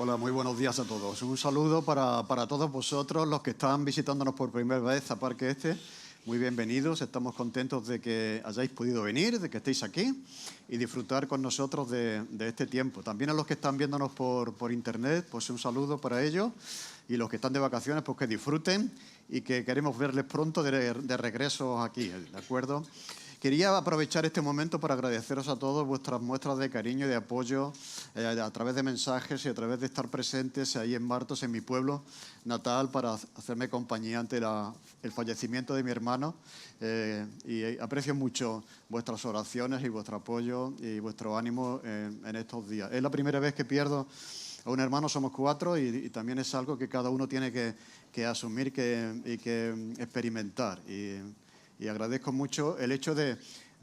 Hola, muy buenos días a todos. Un saludo para todos vosotros, los que están visitándonos por primera vez a Parque Este. Muy bienvenidos, estamos contentos de que hayáis podido venir, de que estéis aquí y disfrutar con nosotros de este tiempo. También a los que están viéndonos por internet, pues un saludo para ellos. Y los que están de vacaciones, pues que disfruten y que queremos verles pronto de regreso aquí, ¿de acuerdo? Quería aprovechar este momento para agradeceros a todos vuestras muestras de cariño y de apoyo a través de mensajes y a través de estar presentes ahí en Martos, en mi pueblo natal, para hacerme compañía ante el fallecimiento de mi hermano. Y aprecio mucho vuestras oraciones y vuestro apoyo y vuestro ánimo en estos días. Es la primera vez que pierdo a un hermano, somos 4 y también es algo que cada uno tiene que asumir y que experimentar. Y agradezco mucho el hecho de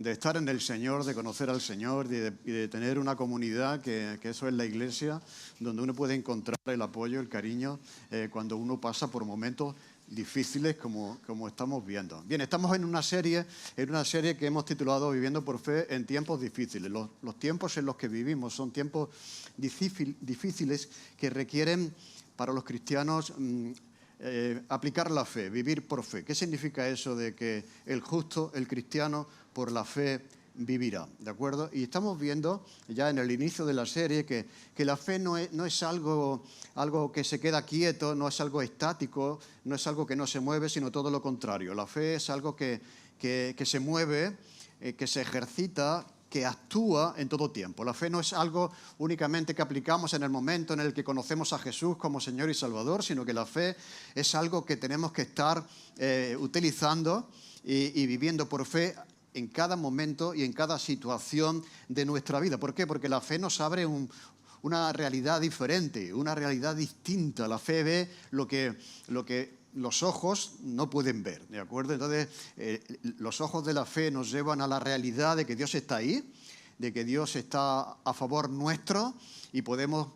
estar en el Señor, de conocer al Señor y de tener una comunidad, que eso es la Iglesia, donde uno puede encontrar el apoyo, el cariño, cuando uno pasa por momentos difíciles como estamos viendo. Bien, estamos en una serie que hemos titulado Viviendo por Fe en tiempos difíciles. Los tiempos en los que vivimos son tiempos difíciles que requieren para los cristianos aplicar la fe, vivir por fe. ¿Qué significa eso de que el justo, el cristiano, por la fe vivirá? ¿De acuerdo? Y estamos viendo ya en el inicio de la serie que la fe no es algo que se queda quieto, no es algo estático, no es algo que no se mueve, sino todo lo contrario. La fe es algo que se mueve, que se ejercita, que actúa en todo tiempo. La fe no es algo únicamente que aplicamos en el momento en el que conocemos a Jesús como Señor y Salvador, sino que la fe es algo que tenemos que estar utilizando y viviendo por fe en cada momento y en cada situación de nuestra vida. ¿Por qué? Porque la fe nos abre una realidad diferente, una realidad distinta. La fe ve lo que los ojos no pueden ver, ¿de acuerdo? Entonces, los ojos de la fe nos llevan a la realidad de que Dios está ahí, de que Dios está a favor nuestro y podemos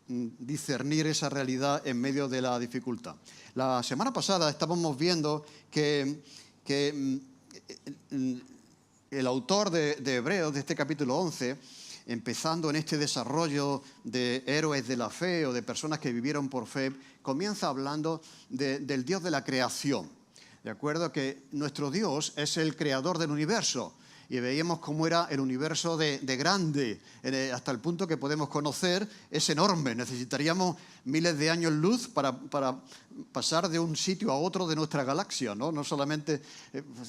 discernir esa realidad en medio de la dificultad. La semana pasada estábamos viendo que el autor de Hebreos, de este capítulo 11, empezando en este desarrollo de héroes de la fe o de personas que vivieron por fe, comienza hablando del Dios de la creación. ¿De acuerdo? Que nuestro Dios es el creador del universo. Y veíamos cómo era el universo de grande, hasta el punto que podemos conocer, es enorme. Necesitaríamos miles de años luz para pasar de un sitio a otro de nuestra galaxia, ¿no? No solamente,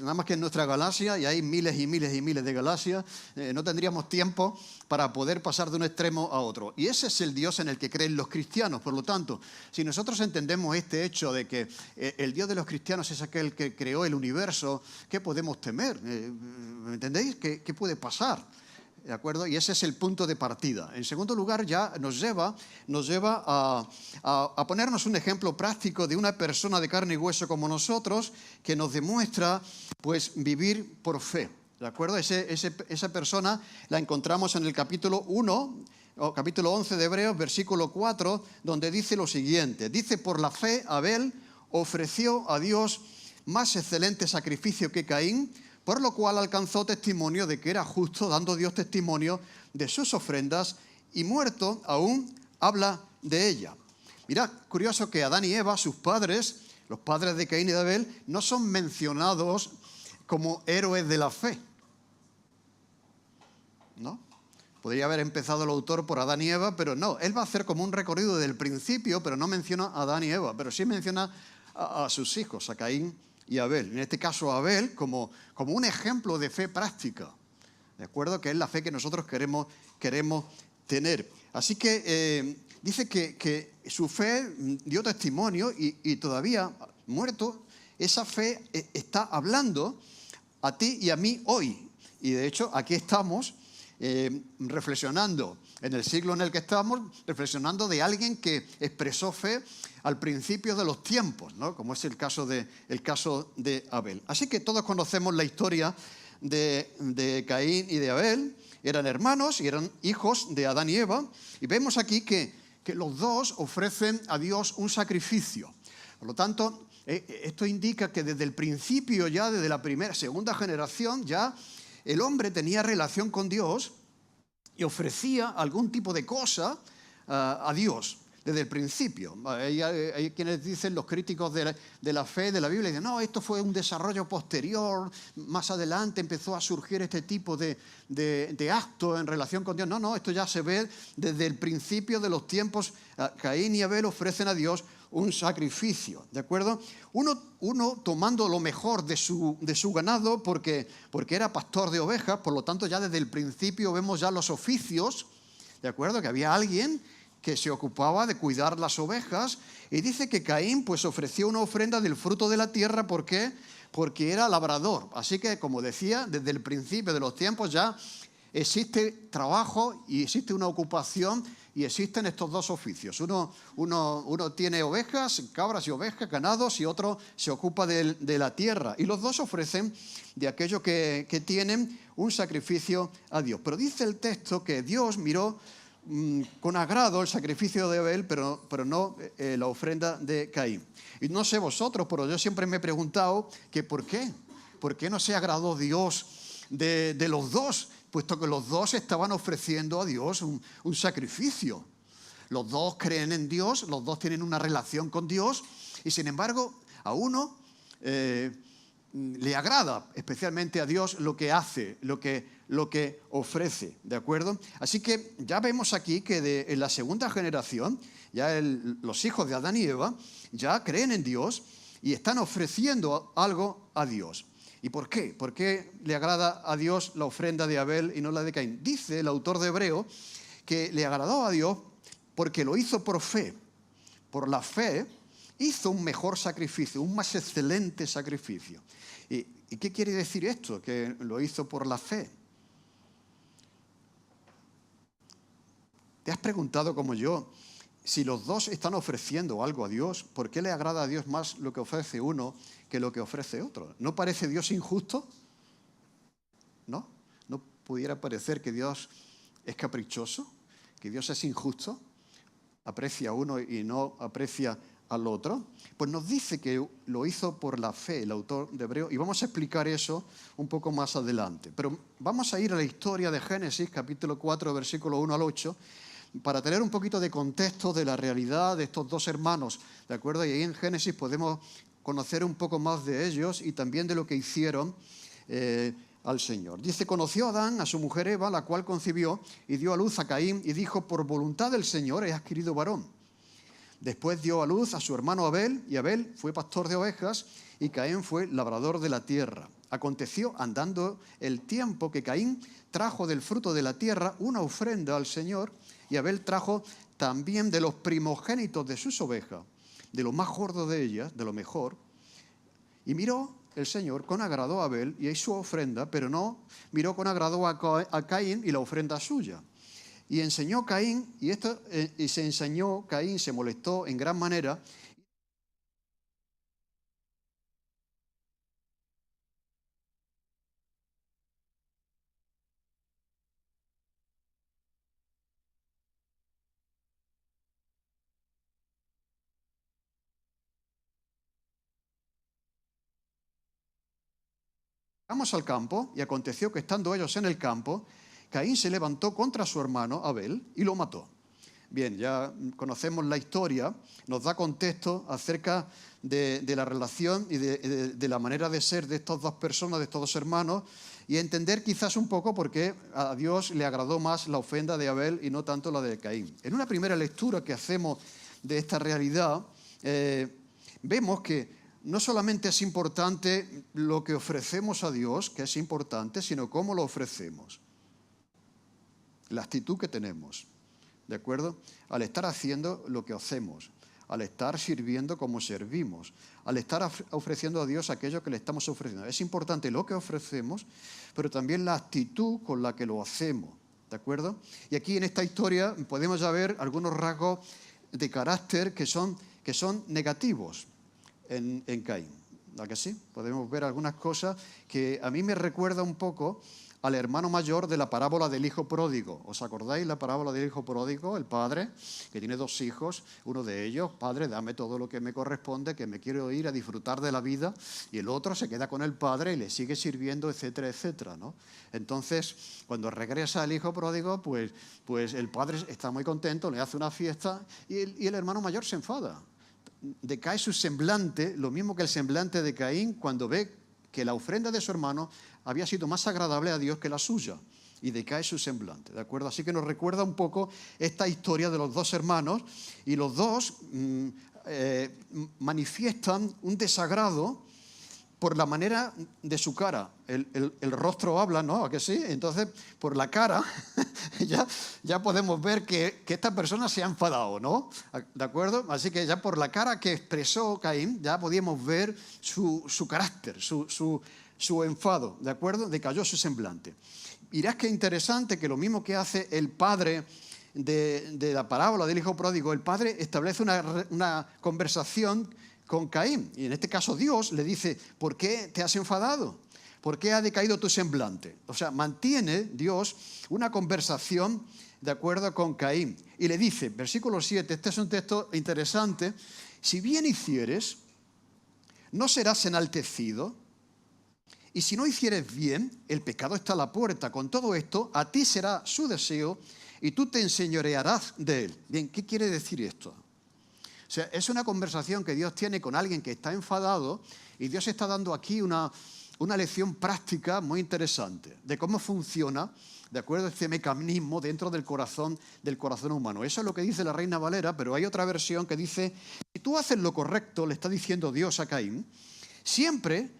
nada más que en nuestra galaxia, y hay miles y miles y miles de galaxias, no tendríamos tiempo para poder pasar de un extremo a otro. Y ese es el Dios en el que creen los cristianos. Por lo tanto, si nosotros entendemos este hecho de que el Dios de los cristianos es aquel que creó el universo, ¿qué podemos temer? ¿Me entendéis? ¿Qué puede pasar? ¿De acuerdo? Y ese es el punto de partida. En segundo lugar, ya nos lleva a ponernos un ejemplo práctico de una persona de carne y hueso como nosotros, que nos demuestra, pues, vivir por fe. ¿De acuerdo? Esa persona la encontramos en el capítulo 1, o capítulo 11 de Hebreos, versículo 4, donde dice lo siguiente. Dice, por la fe Abel ofreció a Dios más excelente sacrificio que Caín, por lo cual alcanzó testimonio de que era justo, dando Dios testimonio de sus ofrendas, y muerto aún habla de ella. Mirad, curioso que Adán y Eva, sus padres, los padres de Caín y de Abel, no son mencionados como héroes de la fe, ¿no? Podría haber empezado el autor por Adán y Eva, pero no. Él va a hacer como un recorrido del principio, pero no menciona a Adán y Eva, pero sí menciona a sus hijos, a Caín y Abel. En este caso, Abel como un ejemplo de fe práctica, ¿de acuerdo? Que es la fe que nosotros queremos tener. Así que dice que su fe dio testimonio y todavía muerto, esa fe está hablando a ti y a mí hoy. Y de hecho, aquí estamos reflexionando, en el siglo en el que estamos, reflexionando de alguien que expresó fe al principio de los tiempos, ¿no? Como es el caso de Abel. Así que todos conocemos la historia de Caín y de Abel. Eran hermanos y eran hijos de Adán y Eva. Y vemos aquí que los dos ofrecen a Dios un sacrificio. Por lo tanto, esto indica que desde el principio, ya desde la primera, segunda generación, ya el hombre tenía relación con Dios y ofrecía algún tipo de cosa a Dios. desde el principio. Hay quienes dicen, los críticos de la fe, de la Biblia, dicen, no, esto fue un desarrollo posterior, más adelante empezó a surgir este tipo de acto en relación con Dios. No, esto ya se ve desde el principio de los tiempos. Caín y Abel ofrecen a Dios un sacrificio, ¿de acuerdo? Uno tomando lo mejor de su ganado porque era pastor de ovejas, por lo tanto ya desde el principio vemos ya los oficios, ¿de acuerdo? Que había alguien que se ocupaba de cuidar las ovejas, y dice que Caín pues ofreció una ofrenda del fruto de la tierra. ¿Por qué? Porque era labrador. Así que, como decía, desde el principio de los tiempos ya existe trabajo y existe una ocupación y existen estos dos oficios. Uno tiene ovejas, cabras y ovejas, ganados, y otro se ocupa de la tierra. Y los dos ofrecen de aquello que tienen un sacrificio a Dios. Pero dice el texto que Dios miró con agrado el sacrificio de Abel, pero no la ofrenda de Caín. Y no sé vosotros, pero yo siempre me he preguntado que ¿por qué? ¿Por qué no se agradó Dios de los dos? Puesto que los dos estaban ofreciendo a Dios un sacrificio. Los dos creen en Dios, los dos tienen una relación con Dios, y sin embargo a uno le agrada especialmente a Dios lo que hace, lo que ofrece, ¿de acuerdo? Así que ya vemos aquí que en la segunda generación, ya los hijos de Adán y Eva ya creen en Dios y están ofreciendo algo a Dios. ¿Y por qué? ¿Por qué le agrada a Dios la ofrenda de Abel y no la de Caín? Dice el autor de Hebreo que le agradó a Dios porque lo hizo por fe. Por la fe hizo un mejor sacrificio, un más excelente sacrificio. ¿Y qué quiere decir esto? Que lo hizo por la fe. ¿Te has preguntado como yo, si los dos están ofreciendo algo a Dios, por qué le agrada a Dios más lo que ofrece uno que lo que ofrece otro? ¿No parece Dios injusto? ¿No? ¿No pudiera parecer que Dios es caprichoso? ¿Que Dios es injusto? ¿Aprecia a uno y no aprecia al otro? Pues nos dice que lo hizo por la fe el autor de Hebreo, y vamos a explicar eso un poco más adelante. Pero vamos a ir a la historia de Génesis, capítulo 4, versículo 1 al 8, para tener un poquito de contexto de la realidad de estos dos hermanos, ¿de acuerdo? Y ahí en Génesis podemos conocer un poco más de ellos y también de lo que hicieron al Señor. Dice, conoció Adán a su mujer Eva, la cual concibió y dio a luz a Caín, y dijo, por voluntad del Señor he adquirido varón. Después dio a luz a su hermano Abel, y Abel fue pastor de ovejas, y Caín fue labrador de la tierra. Aconteció, andando el tiempo, que Caín trajo del fruto de la tierra una ofrenda al Señor, y Abel trajo también de los primogénitos de sus ovejas, de lo más gordo de ellas, de lo mejor. Y miró el Señor con agrado a Abel y a su ofrenda, pero no miró con agrado a Caín y la ofrenda suya. Y enseñó Caín, y se ensañó Caín, se molestó en gran manera. Vamos al campo, y aconteció que estando ellos en el campo, Caín se levantó contra su hermano Abel y lo mató. Bien, ya conocemos la historia, nos da contexto acerca de la relación y de la manera de ser de estas dos personas, de estos dos hermanos, y entender quizás un poco por qué a Dios le agradó más la ofrenda de Abel y no tanto la de Caín. En una primera lectura que hacemos de esta realidad, vemos que no solamente es importante lo que ofrecemos a Dios, que es importante, sino cómo lo ofrecemos. La actitud que tenemos, ¿de acuerdo? Al estar haciendo lo que hacemos, al estar sirviendo como servimos, al estar ofreciendo a Dios aquello que le estamos ofreciendo. Es importante lo que ofrecemos, pero también la actitud con la que lo hacemos, ¿de acuerdo? Y aquí en esta historia podemos ya ver algunos rasgos de carácter que son negativos en Caín. ¿A que sí? Podemos ver algunas cosas que a mí me recuerda un poco al hermano mayor de la parábola del hijo pródigo. ¿Os acordáis la parábola del hijo pródigo? El padre, que tiene 2 hijos, uno de ellos, padre, dame todo lo que me corresponde, que me quiero ir a disfrutar de la vida, y el otro se queda con el padre y le sigue sirviendo, etcétera, etcétera, ¿no? Entonces, cuando regresa el hijo pródigo, pues el padre está muy contento, le hace una fiesta, y el hermano mayor se enfada. Decae su semblante, lo mismo que el semblante de Caín, cuando ve que la ofrenda de su hermano había sido más agradable a Dios que la suya, y decae su semblante, ¿de acuerdo? Así que nos recuerda un poco esta historia de los 2 hermanos, y los dos manifiestan un desagrado por la manera de su cara. El rostro habla, ¿no? ¿A que sí? Entonces, por la cara, ya podemos ver que esta persona se ha enfadado, ¿no? ¿De acuerdo? Así que ya por la cara que expresó Caín, ya podíamos ver su carácter, su enfado, ¿de acuerdo? Decayó su semblante. Mirad qué interesante que lo mismo que hace el padre de la parábola del hijo pródigo, el padre establece una conversación con Caín. Y en este caso Dios le dice, ¿por qué te has enfadado? ¿Por qué ha decaído tu semblante? O sea, mantiene Dios una conversación de acuerdo con Caín. Y le dice, versículo 7, este es un texto interesante, si bien hicieres, no serás enaltecido, y si no hicieres bien, el pecado está a la puerta. Con todo esto, a ti será su deseo, y tú te enseñorearás de él. Bien, ¿qué quiere decir esto? O sea, es una conversación que Dios tiene con alguien que está enfadado, y Dios está dando aquí una lección práctica muy interesante de cómo funciona, de acuerdo, este mecanismo dentro del corazón humano. Eso es lo que dice la Reina Valera, pero hay otra versión que dice, si tú haces lo correcto, le está diciendo Dios a Caín, siempre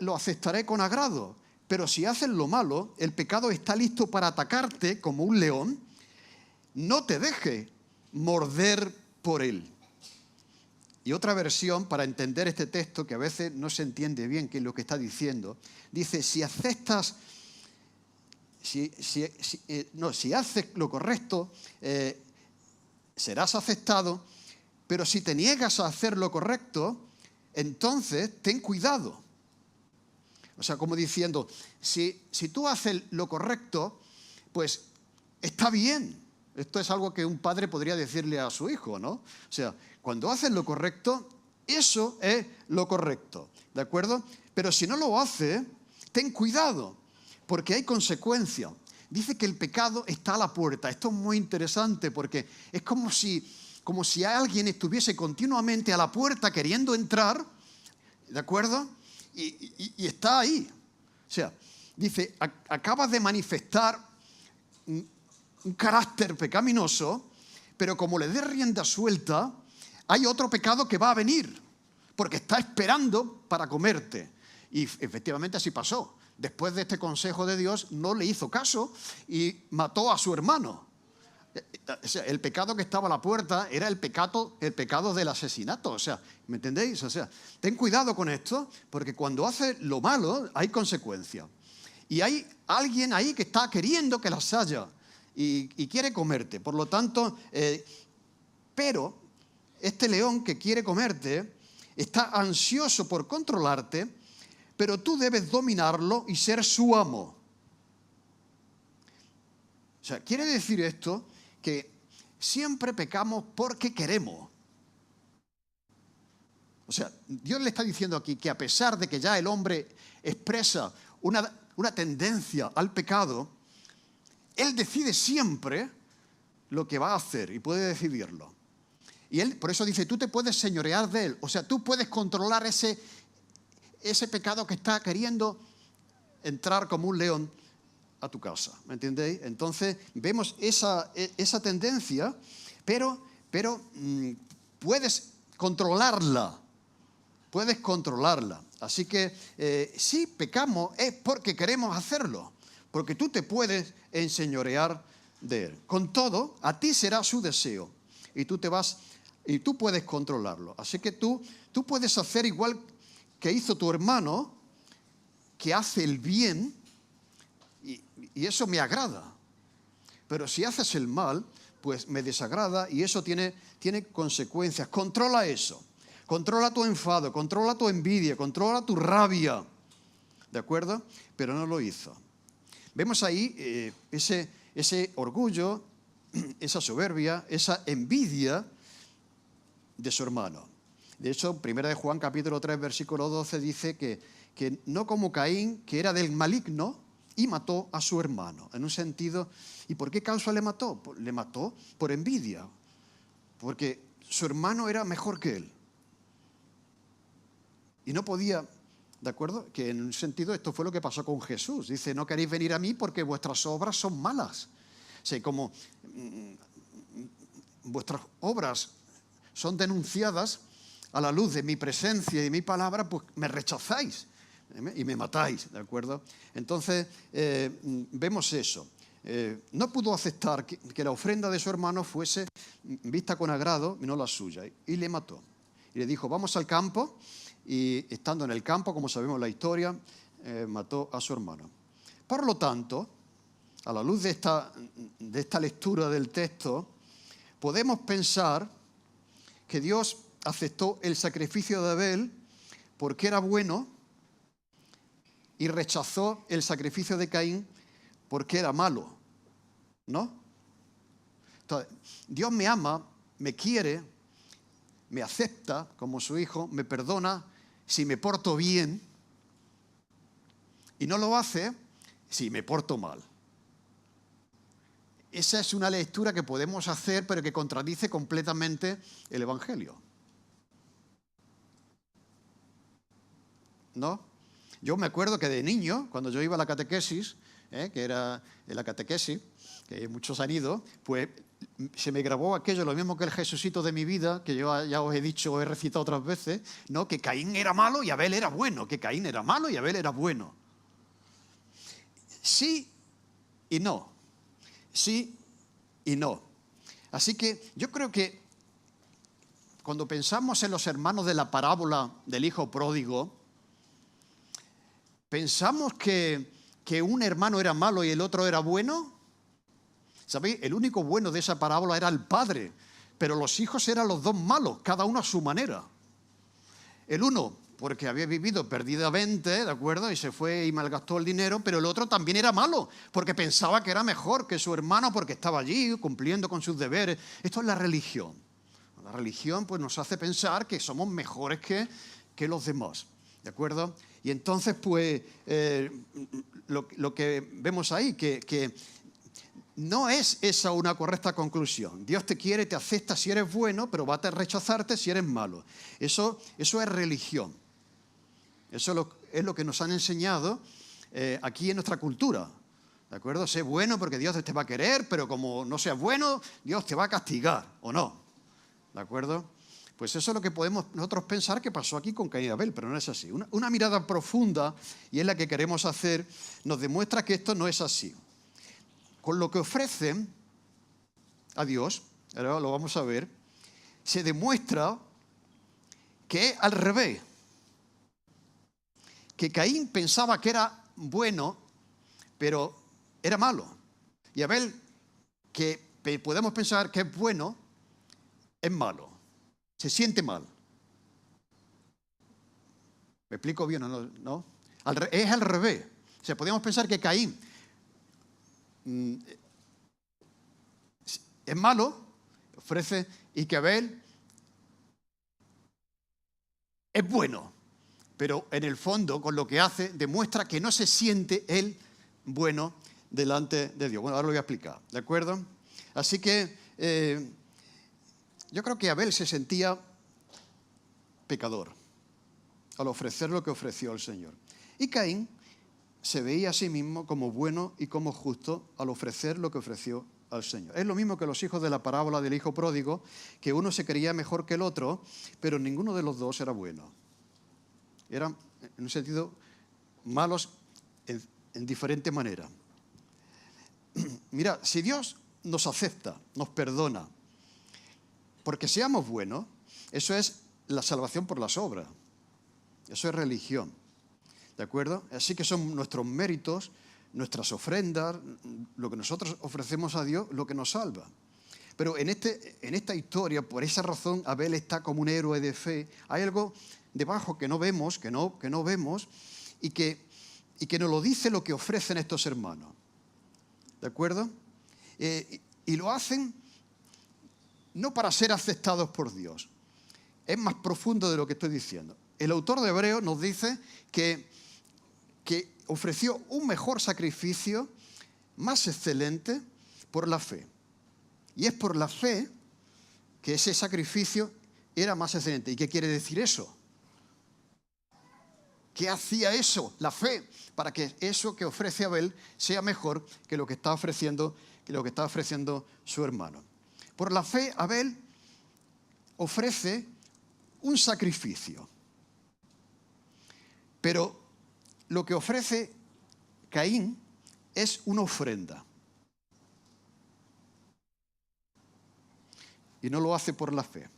lo aceptaré con agrado, pero si haces lo malo, el pecado está listo para atacarte como un león, no te deje morder por él. Y otra versión, para entender este texto, que a veces no se entiende bien qué es lo que está diciendo, dice, si haces lo correcto, serás aceptado, pero si te niegas a hacer lo correcto, entonces ten cuidado. O sea, como diciendo, si tú haces lo correcto, pues está bien. Esto es algo que un padre podría decirle a su hijo, ¿no? O sea, cuando haces lo correcto, eso es lo correcto, ¿de acuerdo? Pero si no lo haces, ten cuidado, porque hay consecuencias. Dice que el pecado está a la puerta. Esto es muy interesante porque es como si alguien estuviese continuamente a la puerta queriendo entrar, ¿de acuerdo? Y está ahí. O sea, dice, acabas de manifestar un carácter pecaminoso, pero como le des rienda suelta, hay otro pecado que va a venir, porque está esperando para comerte. Y efectivamente así pasó. Después de este consejo de Dios, no le hizo caso y mató a su hermano. O sea, el pecado que estaba a la puerta era el pecado del asesinato. O sea, ¿me entendéis? O sea, ten cuidado con esto, porque cuando haces lo malo hay consecuencias. Y hay alguien ahí que está queriendo que las haya y quiere comerte. Por lo tanto, pero este león que quiere comerte está ansioso por controlarte, pero tú debes dominarlo y ser su amo. O sea, quiere decir esto que siempre pecamos porque queremos. O sea, Dios le está diciendo aquí que a pesar de que ya el hombre expresa una tendencia al pecado, él decide siempre lo que va a hacer y puede decidirlo. Y él, por eso dice, tú te puedes señorear de él. O sea, tú puedes controlar ese pecado que está queriendo entrar como un león a tu casa. ¿Me entendéis? Entonces, vemos esa tendencia, pero puedes controlarla. Puedes controlarla. Así que si pecamos es porque queremos hacerlo. Porque tú te puedes enseñorear de él. Con todo, a ti será su deseo. Y tú puedes controlarlo. Así que tú puedes hacer igual que hizo tu hermano, que hace el bien, y eso me agrada. Pero si haces el mal, pues me desagrada y eso tiene consecuencias. Controla eso. Controla tu enfado, controla tu envidia, controla tu rabia. ¿De acuerdo? Pero no lo hizo. Vemos ahí ese orgullo, esa soberbia, esa envidia de su hermano. De hecho, 1 de Juan capítulo 3, versículo 12 dice que no como Caín, que era del maligno y mató a su hermano. En un sentido, ¿y por qué causa le mató? Le mató por envidia, porque su hermano era mejor que él. Y no podía, ¿de acuerdo? Que en un sentido esto fue lo que pasó con Jesús. Dice, no queréis venir a mí porque vuestras obras son malas. O sea, como vuestras obras son denunciadas a la luz de mi presencia y de mi palabra, pues me rechazáis y me matáis, ¿de acuerdo? Entonces, vemos eso. No pudo aceptar que la ofrenda de su hermano fuese vista con agrado y no la suya, y le mató. Y le dijo, vamos al campo, y estando en el campo, como sabemos la historia, mató a su hermano. Por lo tanto, a la luz de esta lectura del texto, podemos pensar que Dios aceptó el sacrificio de Abel porque era bueno y rechazó el sacrificio de Caín porque era malo, ¿no? Entonces, Dios me ama, me quiere, me acepta como su hijo, me perdona si me porto bien y no lo hace si me porto mal. Esa es una lectura que podemos hacer, pero que contradice completamente el Evangelio. ¿No? Yo me acuerdo que de niño, cuando yo iba a la catequesis, que era en la catequesis, que muchos han ido, pues se me grabó aquello, lo mismo que el Jesucito de mi vida, que yo ya os he dicho, he recitado otras veces, ¿no? Que Caín era malo y Abel era bueno, que Caín era malo y Abel era bueno. Sí y no. Sí y no. Así que yo creo que cuando pensamos en los hermanos de la parábola del hijo pródigo, pensamos que un hermano era malo y el otro era bueno. ¿Sabéis? El único bueno de esa parábola era el padre, pero los hijos eran los dos malos, cada uno a su manera. El uno porque había vivido perdidamente, ¿de acuerdo? Y se fue y malgastó el dinero, pero el otro también era malo, porque pensaba que era mejor que su hermano, porque estaba allí cumpliendo con sus deberes. Esto es la religión. La religión pues, nos hace pensar que somos mejores que los demás, ¿de acuerdo? Y entonces, pues, lo que vemos ahí, que no es esa una correcta conclusión. Dios te quiere, te acepta si eres bueno, pero va a rechazarte si eres malo. Eso es religión. Eso es lo que nos han enseñado aquí en nuestra cultura. ¿De acuerdo? Sé bueno porque Dios te va a querer, pero como no seas bueno, Dios te va a castigar, ¿o no? ¿De acuerdo? Pues eso es lo que podemos nosotros pensar que pasó aquí con Caín y Abel, pero no es así. Una mirada profunda, y es la que queremos hacer, nos demuestra que esto no es así. Con lo que ofrecen a Dios, ahora lo vamos a ver, se demuestra que es al revés. Que Caín pensaba que era bueno, pero era malo. Y Abel, que podemos pensar que es bueno, es malo. Se siente mal. ¿Me explico bien o no? ¿No? Es al revés. O sea, podemos pensar que Caín es malo, ofrece, y que Abel es bueno. Pero en el fondo, con lo que hace, demuestra que no se siente él bueno delante de Dios. Bueno, ahora lo voy a explicar, ¿de acuerdo? Así que yo creo que Abel se sentía pecador al ofrecer lo que ofreció el Señor. Y Caín se veía a sí mismo como bueno y como justo al ofrecer lo que ofreció al Señor. Es lo mismo que los hijos de la parábola del hijo pródigo, que uno se creía mejor que el otro, pero ninguno de los dos era bueno. Eran, en un sentido, malos en diferente manera. Mira, si Dios nos acepta, nos perdona, porque seamos buenos, eso es la salvación por las obras. Eso es religión. ¿De acuerdo? Así que son nuestros méritos, nuestras ofrendas, lo que nosotros ofrecemos a Dios, lo que nos salva. Pero en esta historia, por esa razón, Abel está como un héroe de fe. Hay algo debajo que no vemos, que no vemos, y que nos lo dice lo que ofrecen estos hermanos. ¿De acuerdo? Y lo hacen no para ser aceptados por Dios. Es más profundo de lo que estoy diciendo. El autor de Hebreos nos dice que ofreció un mejor sacrificio, más excelente, por la fe. Y es por la fe que ese sacrificio era más excelente. ¿Y qué quiere decir eso? ¿Qué hacía eso? La fe, para que eso que ofrece Abel sea mejor que lo que está ofreciendo su hermano. Por la fe, Abel ofrece un sacrificio. Pero lo que ofrece Caín es una ofrenda. Y no lo hace por la fe.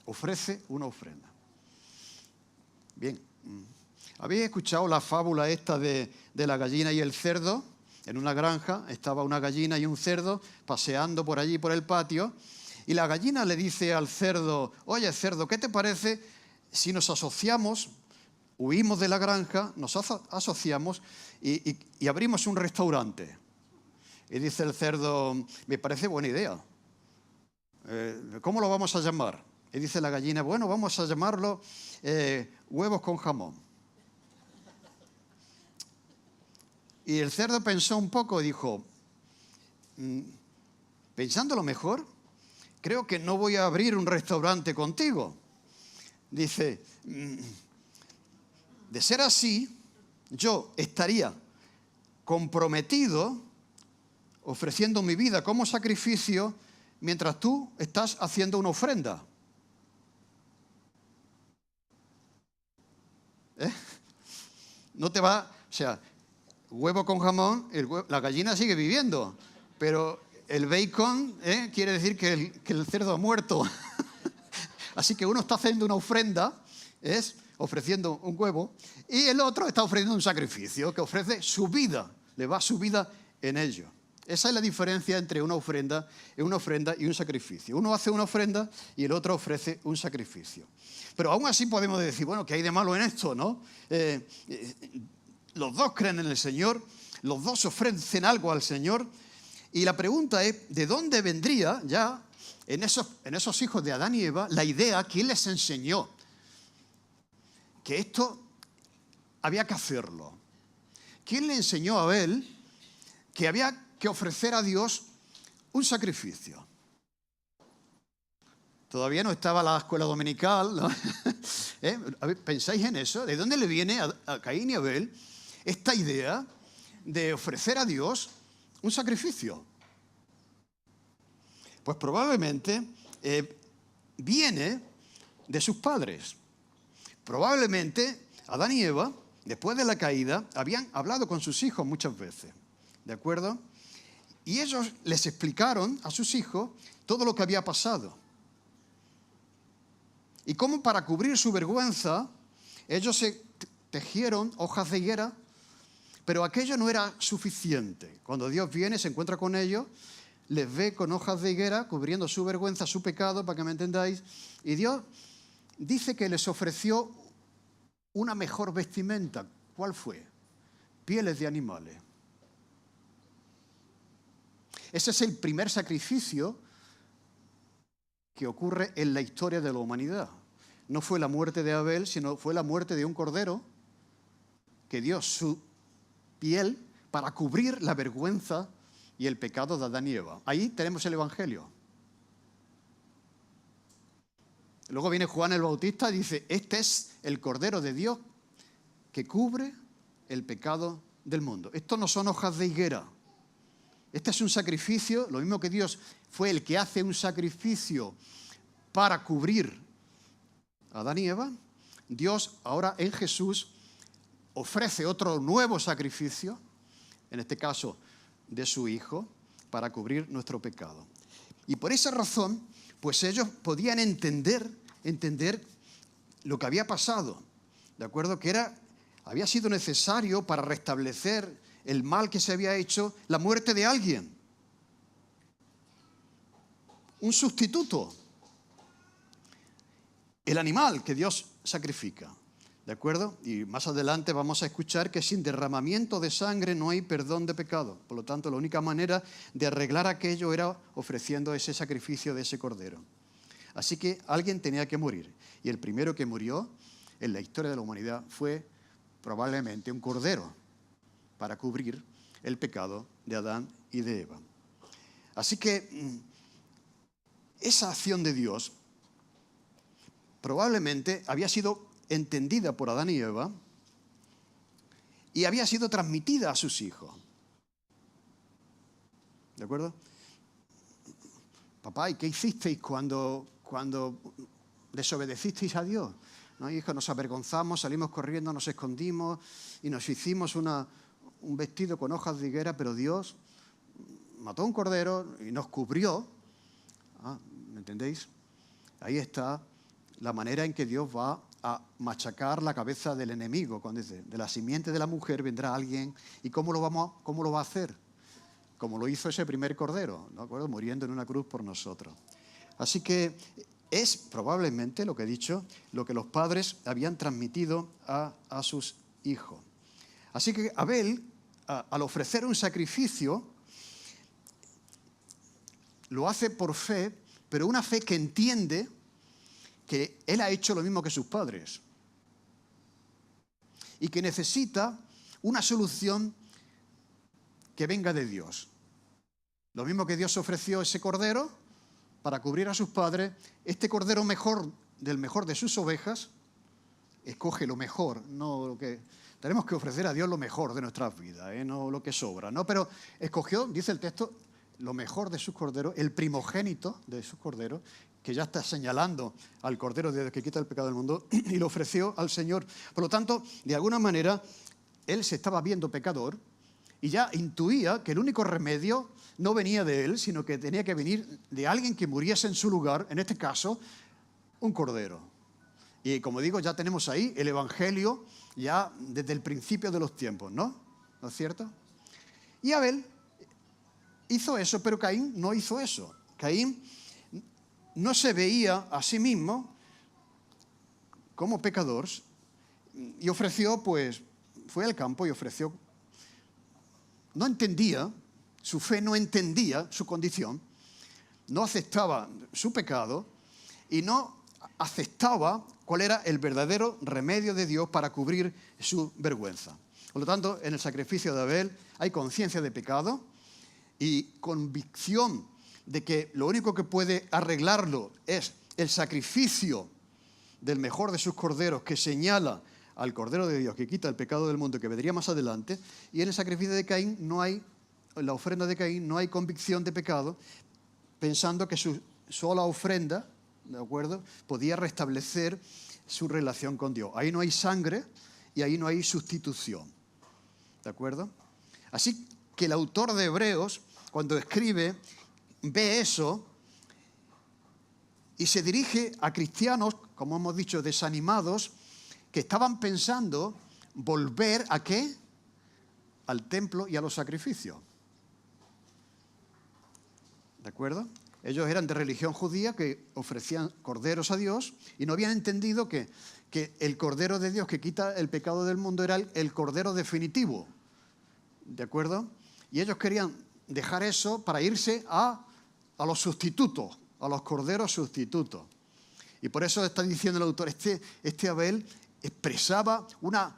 Ofrece una ofrenda. Bien. ¿Habéis escuchado la fábula esta de la gallina y el cerdo? En una granja estaba una gallina y un cerdo paseando por allí, por el patio, y la gallina le dice al cerdo: oye, cerdo, ¿qué te parece si nos asociamos, huimos de la granja, nos asociamos y abrimos un restaurante? Y dice el cerdo: me parece buena idea. ¿Cómo lo vamos a llamar? Y dice la gallina: bueno, vamos a llamarlo huevos con jamón. Y el cerdo pensó un poco y dijo: pensándolo mejor, creo que no voy a abrir un restaurante contigo. Dice: de ser así, yo estaría comprometido ofreciendo mi vida como sacrificio mientras tú estás haciendo una ofrenda. No te va, o sea, huevo con jamón, la gallina sigue viviendo, pero el bacon quiere decir que el cerdo ha muerto. Así que uno está haciendo una ofrenda, ofreciendo un huevo, y el otro está ofreciendo un sacrificio que ofrece su vida, le va su vida en ello. Esa es la diferencia entre una ofrenda y un sacrificio. Uno hace una ofrenda y el otro ofrece un sacrificio. Pero aún así podemos decir: bueno, ¿qué hay de malo en esto, no? Los dos creen en el Señor, los dos ofrecen algo al Señor, y la pregunta es: ¿de dónde vendría ya en esos hijos de Adán y Eva la idea? ¿Quién les enseñó que esto había que hacerlo? ¿Quién le enseñó a Abel que había que ofrecer a Dios un sacrificio? Todavía no estaba la escuela dominical, ¿no? ¿Pensáis en eso? ¿De dónde le viene a Caín y Abel esta idea de ofrecer a Dios un sacrificio? Pues probablemente viene de sus padres. Probablemente Adán y Eva, después de la caída, habían hablado con sus hijos muchas veces, ¿de acuerdo? Y ellos les explicaron a sus hijos todo lo que había pasado. Y cómo, para cubrir su vergüenza, ellos se tejieron hojas de higuera, pero aquello no era suficiente. Cuando Dios viene, se encuentra con ellos, les ve con hojas de higuera, cubriendo su vergüenza, su pecado, para que me entendáis, y Dios dice que les ofreció una mejor vestimenta. ¿Cuál fue? Pieles de animales. Ese es el primer sacrificio que ocurre en la historia de la humanidad. No fue la muerte de Abel, sino fue la muerte de un cordero que dio su piel para cubrir la vergüenza y el pecado de Adán y Eva. Ahí tenemos el Evangelio. Luego viene Juan el Bautista y dice: este es el Cordero de Dios que cubre el pecado del mundo. Esto no son hojas de higuera. Este es un sacrificio, lo mismo que Dios fue el que hace un sacrificio para cubrir a Adán y Eva. Dios ahora en Jesús ofrece otro nuevo sacrificio, en este caso de su Hijo, para cubrir nuestro pecado. Y por esa razón, pues ellos podían entender lo que había pasado, ¿de acuerdo? Que había sido necesario para restablecer el mal que se había hecho, la muerte de alguien. Un sustituto. El animal que Dios sacrifica. ¿De acuerdo? Y más adelante vamos a escuchar que sin derramamiento de sangre no hay perdón de pecado. Por lo tanto, la única manera de arreglar aquello era ofreciendo ese sacrificio de ese cordero. Así que alguien tenía que morir. Y el primero que murió en la historia de la humanidad fue probablemente un cordero para cubrir el pecado de Adán y de Eva. Así que esa acción de Dios probablemente había sido entendida por Adán y Eva y había sido transmitida a sus hijos. ¿De acuerdo? Papá, ¿y qué hicisteis cuando desobedecisteis a Dios? ¿No, hijo? Nos avergonzamos, salimos corriendo, nos escondimos y nos hicimos un vestido con hojas de higuera, pero Dios mató un cordero y nos cubrió. ¿Me entendéis? Ahí está la manera en que Dios va a machacar la cabeza del enemigo. Cuando dice, de la simiente de la mujer vendrá alguien. ¿Y cómo lo va a hacer? Como lo hizo ese primer cordero, ¿de acuerdo? Muriendo en una cruz por nosotros. Así que es probablemente, lo que he dicho, lo que los padres habían transmitido a sus hijos. Así que Abel, al ofrecer un sacrificio, lo hace por fe, pero una fe que entiende que él ha hecho lo mismo que sus padres y que necesita una solución que venga de Dios. Lo mismo que Dios ofreció ese cordero para cubrir a sus padres, este cordero mejor de sus ovejas, escoge lo mejor, no lo que... Tenemos que ofrecer a Dios lo mejor de nuestras vidas, no lo que sobra, ¿no? Pero escogió, dice el texto, lo mejor de sus corderos, el primogénito de sus corderos, que ya está señalando al Cordero de Dios que quita el pecado del mundo, y lo ofreció al Señor. Por lo tanto, de alguna manera, él se estaba viendo pecador y ya intuía que el único remedio no venía de él, sino que tenía que venir de alguien que muriese en su lugar, en este caso, un cordero. Y como digo, ya tenemos ahí el Evangelio ya desde el principio de los tiempos, ¿no? ¿No es cierto? Y Abel hizo eso, pero Caín no hizo eso. Caín no se veía a sí mismo como pecador y ofreció, pues, fue al campo y ofreció. No entendía, su fe no entendía su condición, no aceptaba su pecado y no aceptaba cuál era el verdadero remedio de Dios para cubrir su vergüenza. Por lo tanto, en el sacrificio de Abel hay conciencia de pecado y convicción de que lo único que puede arreglarlo es el sacrificio del mejor de sus corderos que señala al Cordero de Dios que quita el pecado del mundo que vendría más adelante. Y en el sacrificio de Caín no hay, en la ofrenda de Caín no hay convicción de pecado, pensando que su sola ofrenda, ¿de acuerdo?, podía restablecer su relación con Dios. Ahí no hay sangre y ahí no hay sustitución, ¿de acuerdo? Así que el autor de Hebreos, cuando escribe, ve eso y se dirige a cristianos, como hemos dicho, desanimados, que estaban pensando volver ¿a qué? Al templo y a los sacrificios. ¿De acuerdo? Ellos eran de religión judía que ofrecían corderos a Dios y no habían entendido que el Cordero de Dios que quita el pecado del mundo era el Cordero definitivo. ¿De acuerdo? Y ellos querían dejar eso para irse a los sustitutos, a los corderos sustitutos. Y por eso está diciendo el autor, este Abel expresaba una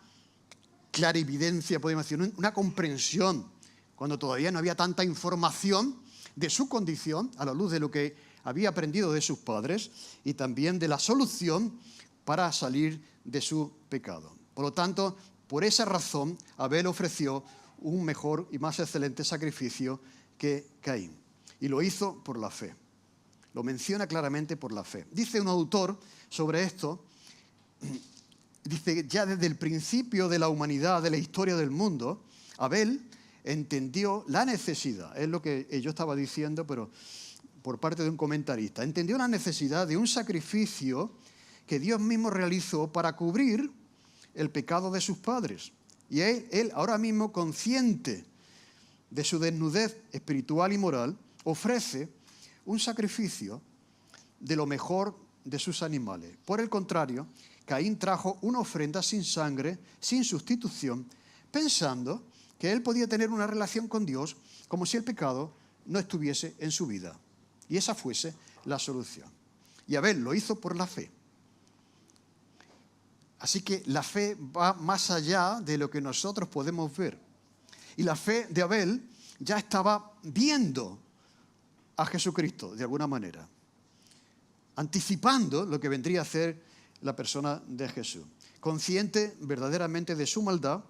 clarividencia, podemos decir, una comprensión, cuando todavía no había tanta información de su condición, a la luz de lo que había aprendido de sus padres, y también de la solución para salir de su pecado. Por lo tanto, por esa razón, Abel ofreció un mejor y más excelente sacrificio que Caín. Y lo hizo por la fe. Lo menciona claramente por la fe. Dice un autor sobre esto, dice, ya desde el principio de la humanidad, de la historia del mundo, Abel entendió la necesidad, es lo que yo estaba diciendo, pero por parte de un comentarista, entendió la necesidad de un sacrificio que Dios mismo realizó para cubrir el pecado de sus padres. Y él ahora mismo, consciente de su desnudez espiritual y moral, ofrece un sacrificio de lo mejor de sus animales. Por el contrario, Caín trajo una ofrenda sin sangre, sin sustitución, pensando que él podía tener una relación con Dios como si el pecado no estuviese en su vida. Y esa fuese la solución. Y Abel lo hizo por la fe. Así que la fe va más allá de lo que nosotros podemos ver. Y la fe de Abel ya estaba viendo a Jesucristo de alguna manera, anticipando lo que vendría a ser la persona de Jesús, consciente verdaderamente de su maldad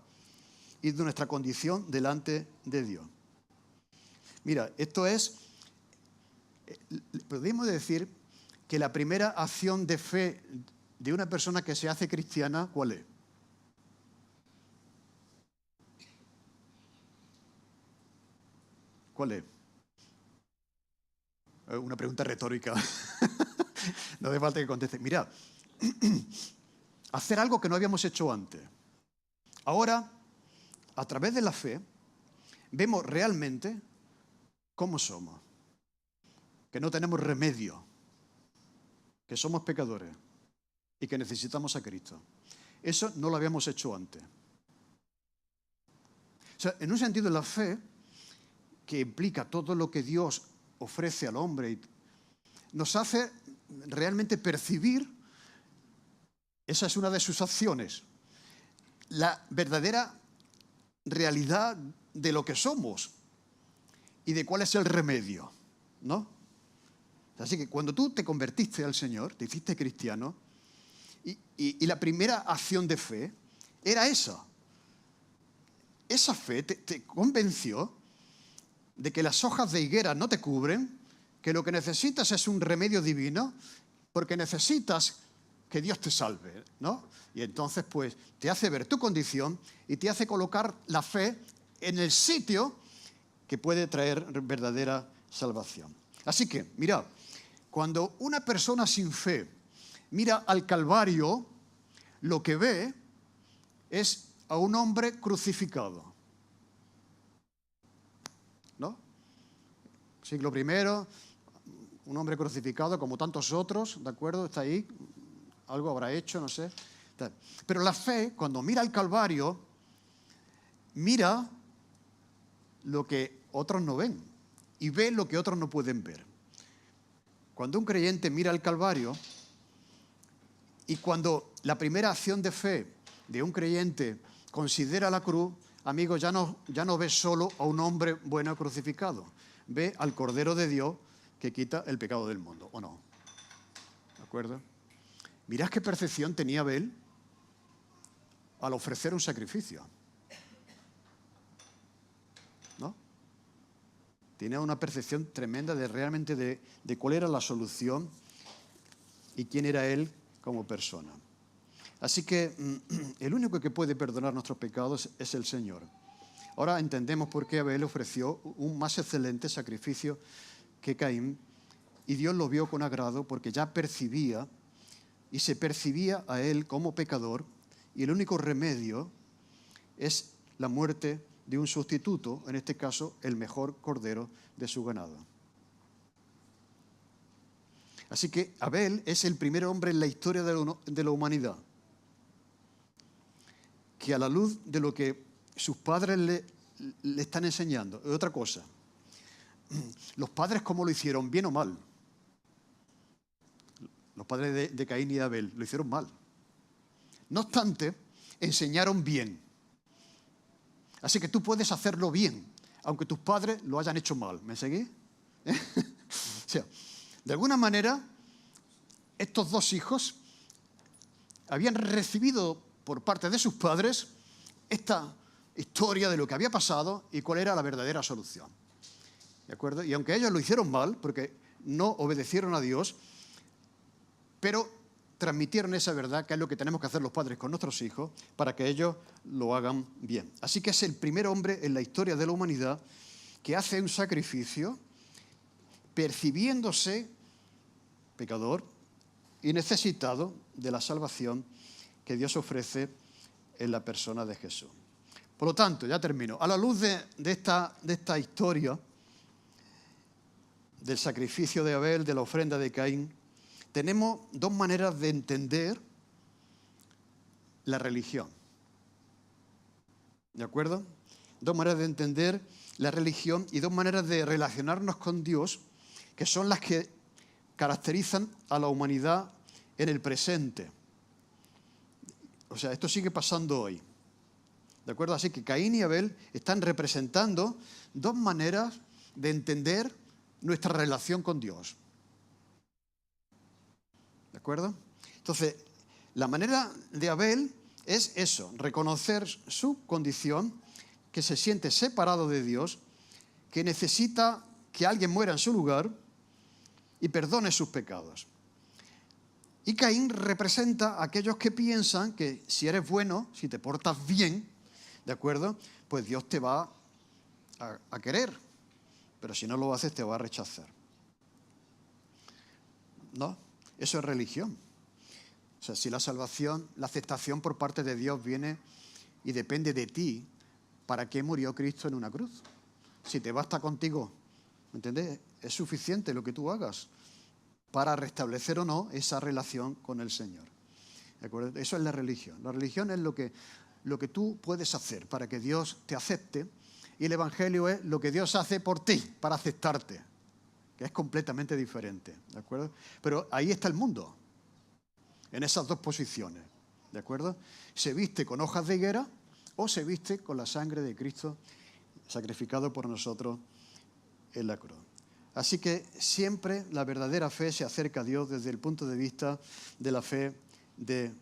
y de nuestra condición delante de Dios. Mira, esto es, podemos decir que la primera acción de fe de una persona que se hace cristiana, ¿cuál es? ¿Cuál es? Una pregunta retórica. No hace falta que conteste. Mira, hacer algo que no habíamos hecho antes. Ahora, a través de la fe, vemos realmente cómo somos. Que no tenemos remedio. Que somos pecadores. Y que necesitamos a Cristo. Eso no lo habíamos hecho antes. O sea, en un sentido, la fe, que implica todo lo que Dios ofrece al hombre, nos hace realmente percibir, esa es una de sus acciones, la verdadera realidad de lo que somos y de cuál es el remedio, ¿no? Así que cuando tú te convertiste al Señor, te hiciste cristiano, y la primera acción de fe era esa. Esa fe te convenció de que las hojas de higuera no te cubren, que lo que necesitas es un remedio divino, porque necesitas que Dios te salve, ¿no? Y entonces, pues, te hace ver tu condición y te hace colocar la fe en el sitio que puede traer verdadera salvación. Así que, mirad, cuando una persona sin fe mira al Calvario, lo que ve es a un hombre crucificado. ¿No? Siglo I, un hombre crucificado como tantos otros, ¿de acuerdo? Está ahí, algo habrá hecho, no sé. Pero la fe, cuando mira al Calvario, mira lo que otros no ven y ve lo que otros no pueden ver. Cuando un creyente mira al Calvario y cuando la primera acción de fe de un creyente considera la cruz, amigo, ya no ve solo a un hombre bueno crucificado, ve al Cordero de Dios que quita el pecado del mundo, ¿o no? ¿De acuerdo? Mirad qué percepción tenía Abel al ofrecer un sacrificio. ¿No? Tenía una percepción tremenda de realmente de cuál era la solución y quién era él como persona. Así que el único que puede perdonar nuestros pecados es el Señor. Ahora entendemos por qué Abel ofreció un más excelente sacrificio que Caín, y Dios lo vio con agrado porque ya percibía y se percibía a él como pecador, y el único remedio es la muerte de un sustituto, en este caso el mejor cordero de su ganado. Así que Abel es el primer hombre en la historia de la humanidad que, a la luz de lo que sus padres le están enseñando, es otra cosa. Los padres, ¿cómo lo hicieron? ¿Bien o mal? Los padres de Caín y de Abel lo hicieron mal. No obstante, enseñaron bien. Así que tú puedes hacerlo bien, aunque tus padres lo hayan hecho mal. ¿Me seguís? O sea, de alguna manera, estos dos hijos habían recibido por parte de sus padres esta historia de lo que había pasado y cuál era la verdadera solución. ¿De acuerdo? Y aunque ellos lo hicieron mal, porque no obedecieron a Dios, pero transmitieron esa verdad, que es lo que tenemos que hacer los padres con nuestros hijos, para que ellos lo hagan bien. Así que es el primer hombre en la historia de la humanidad que hace un sacrificio percibiéndose pecador y necesitado de la salvación que Dios ofrece en la persona de Jesús. Por lo tanto, ya termino. A la luz de esta historia del sacrificio de Abel, de la ofrenda de Caín, tenemos dos maneras de entender la religión. ¿De acuerdo? Dos maneras de entender la religión y dos maneras de relacionarnos con Dios, que son las que caracterizan a la humanidad en el presente. O sea, esto sigue pasando hoy. ¿De acuerdo? Así que Caín y Abel están representando dos maneras de entender nuestra relación con Dios. ¿De acuerdo? Entonces, la manera de Abel es eso, reconocer su condición, que se siente separado de Dios, que necesita que alguien muera en su lugar y perdone sus pecados. Y Caín representa a aquellos que piensan que si eres bueno, si te portas bien, ¿de acuerdo? Pues Dios te va a querer, pero si no lo haces te va a rechazar. ¿No? Eso es religión. O sea, si la salvación, la aceptación por parte de Dios viene y depende de ti, ¿para qué murió Cristo en una cruz? Si te basta contigo, ¿me entiendes? Es suficiente lo que tú hagas para restablecer o no esa relación con el Señor. ¿De acuerdo? Eso es la religión. La religión es lo que tú puedes hacer para que Dios te acepte, y el Evangelio es lo que Dios hace por ti, para aceptarte, que es completamente diferente. ¿De acuerdo? Pero ahí está el mundo, en esas dos posiciones. ¿De acuerdo? Se viste con hojas de higuera o se viste con la sangre de Cristo sacrificado por nosotros en la cruz. Así que siempre la verdadera fe se acerca a Dios desde el punto de vista de la fe de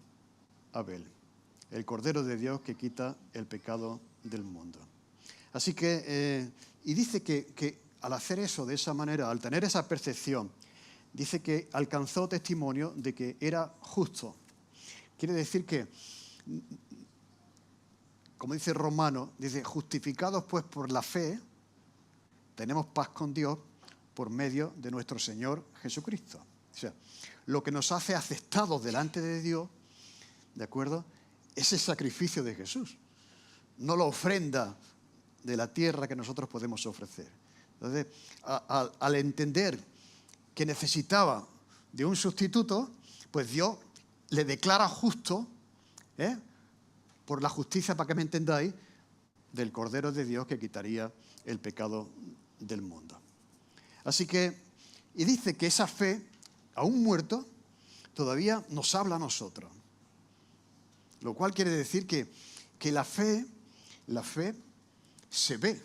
Abel, el Cordero de Dios que quita el pecado del mundo. Así que, y dice que al hacer eso de esa manera, al tener esa percepción, dice que alcanzó testimonio de que era justo. Quiere decir que, como dice Romano, dice, justificados pues por la fe, tenemos paz con Dios por medio de nuestro Señor Jesucristo. O sea, lo que nos hace aceptados delante de Dios, ¿de acuerdo?, es el sacrificio de Jesús, no la ofrenda de la tierra que nosotros podemos ofrecer. Entonces, al entender que necesitaba de un sustituto, pues Dios le declara justo, por la justicia, para que me entendáis, del Cordero de Dios que quitaría el pecado del mundo. Así que, y dice que esa fe, aún muerto, todavía nos habla a nosotros. Lo cual quiere decir que la fe se ve.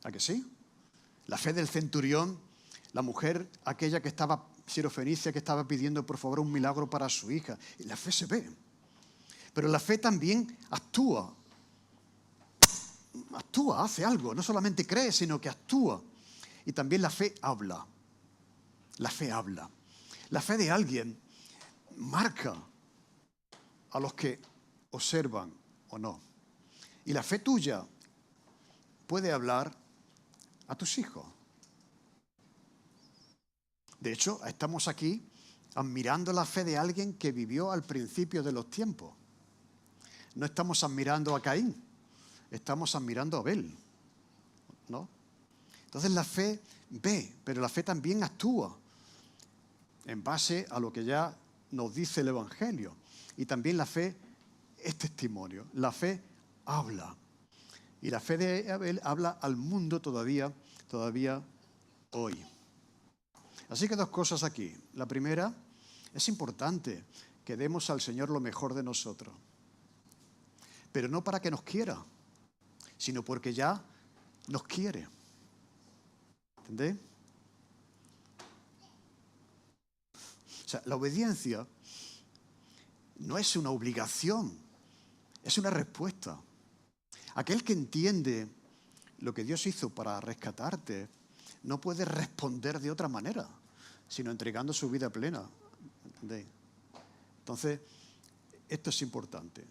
¿A que sí? La fe del centurión, la mujer aquella que estaba, sirofenicia, que estaba pidiendo por favor un milagro para su hija. La fe se ve. Pero la fe también actúa. Actúa, hace algo. No solamente cree, sino que actúa. Y también la fe habla. La fe habla. La fe de alguien marca a los que observan o no. Y la fe tuya puede hablar a tus hijos. De hecho, estamos aquí admirando la fe de alguien que vivió al principio de los tiempos. No estamos admirando a Caín, estamos admirando a Abel, ¿no? Entonces la fe ve, pero la fe también actúa en base a lo que ya nos dice el Evangelio. Y también la fe es testimonio. La fe habla. Y la fe de Abel habla al mundo todavía hoy. Así que dos cosas aquí. La primera, es importante que demos al Señor lo mejor de nosotros. Pero no para que nos quiera, sino porque ya nos quiere. ¿Entendéis? O sea, la obediencia no es una obligación, es una respuesta. Aquel que entiende lo que Dios hizo para rescatarte no puede responder de otra manera, sino entregando su vida plena. ¿Entendéis? Entonces, esto es importante.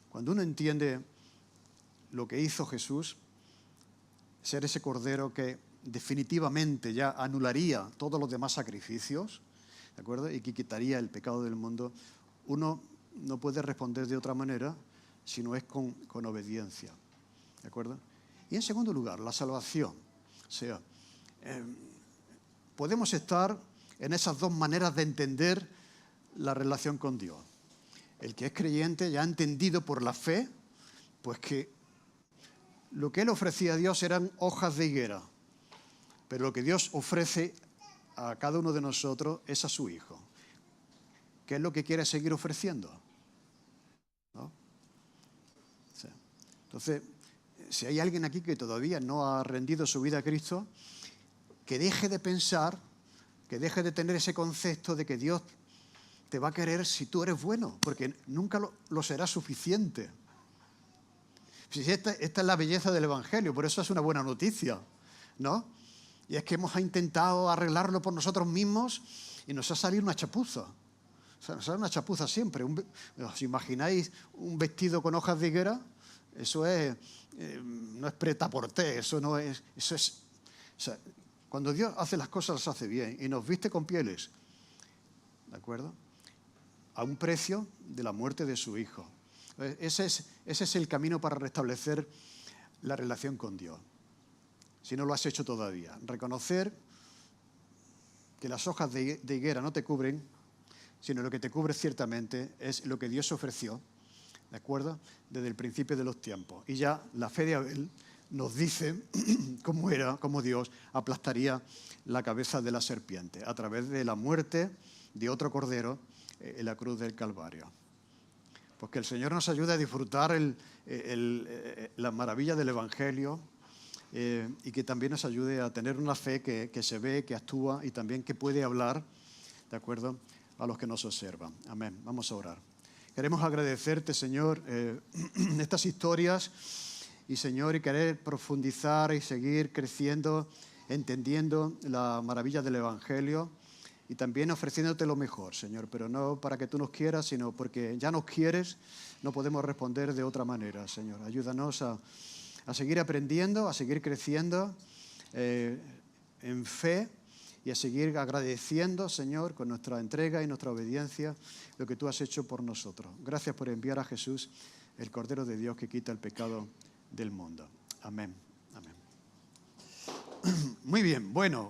Cuando uno entiende lo que hizo Jesús, ser ese cordero que definitivamente ya anularía todos los demás sacrificios, ¿de acuerdo?, y que quitaría el pecado del mundo, uno no puede responder de otra manera si no es con obediencia. ¿De acuerdo? Y en segundo lugar, la salvación. O sea, podemos estar en esas dos maneras de entender la relación con Dios. El que es creyente ya ha entendido por la fe, pues que lo que él ofrecía a Dios eran hojas de higuera, pero lo que Dios ofrece a cada uno de nosotros es a su Hijo. ¿Qué es lo que quiere seguir ofreciendo? ¿No? Sí. Entonces, si hay alguien aquí que todavía no ha rendido su vida a Cristo, que deje de pensar, que deje de tener ese concepto de que Dios te va a querer si tú eres bueno, porque nunca lo será suficiente. Esta es la belleza del Evangelio, por eso es una buena noticia, ¿no? Y es que hemos intentado arreglarlo por nosotros mismos y nos ha salido una chapuza. O sea, nos sale una chapuza siempre. ¿Os imagináis un vestido con hojas de higuera? Eso es, no es prêt-à-porter, eso es... O sea, cuando Dios hace las cosas, las hace bien y nos viste con pieles, ¿de acuerdo? A un precio de la muerte de su Hijo. Ese es el camino para restablecer la relación con Dios. Si no lo has hecho todavía, reconocer que las hojas de higuera no te cubren, sino lo que te cubre ciertamente es lo que Dios ofreció, ¿de acuerdo? Desde el principio de los tiempos. Y ya la fe de Abel nos dice cómo Dios aplastaría la cabeza de la serpiente a través de la muerte de otro cordero en la cruz del Calvario. Pues que el Señor nos ayude a disfrutar la maravilla del Evangelio y que también nos ayude a tener una fe que se ve, que actúa y también que puede hablar, ¿de acuerdo?, a los que nos observan. Amén. Vamos a orar. Queremos agradecerte, Señor, estas historias y, Señor, y querer profundizar y seguir creciendo, entendiendo la maravilla del Evangelio y también ofreciéndote lo mejor, Señor, pero no para que tú nos quieras, sino porque ya nos quieres, no podemos responder de otra manera, Señor. Ayúdanos a seguir aprendiendo, a seguir creciendo en fe y a seguir agradeciendo, Señor, con nuestra entrega y nuestra obediencia, lo que tú has hecho por nosotros. Gracias por enviar a Jesús, el Cordero de Dios que quita el pecado del mundo. Amén. Amén. Muy bien, bueno.